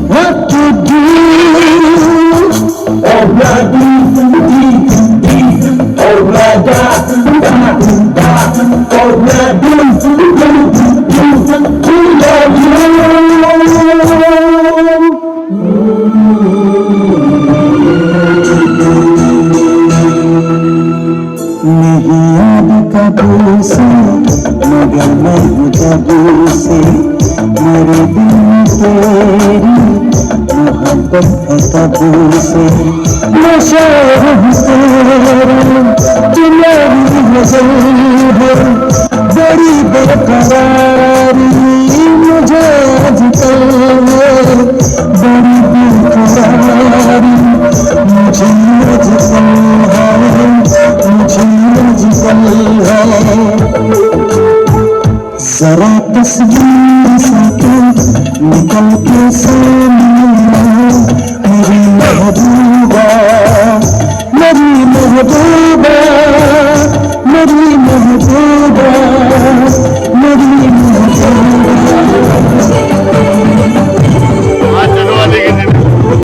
what to do. Oh, la dee dee dee, oh la da da da, oh la dee dee dee, we love you. नहीं याद कभी से मगर मैं हूँ कभी से मेरे दिल में तेरी मोहब्बत है कभी से नशा हूँ तेरा तू मेरी नजर है बड़ी बेकरारी मुझे आजकल है बड़ी बेकरारी मुझे आजकल है जरा तस्वीर से निकल के सामने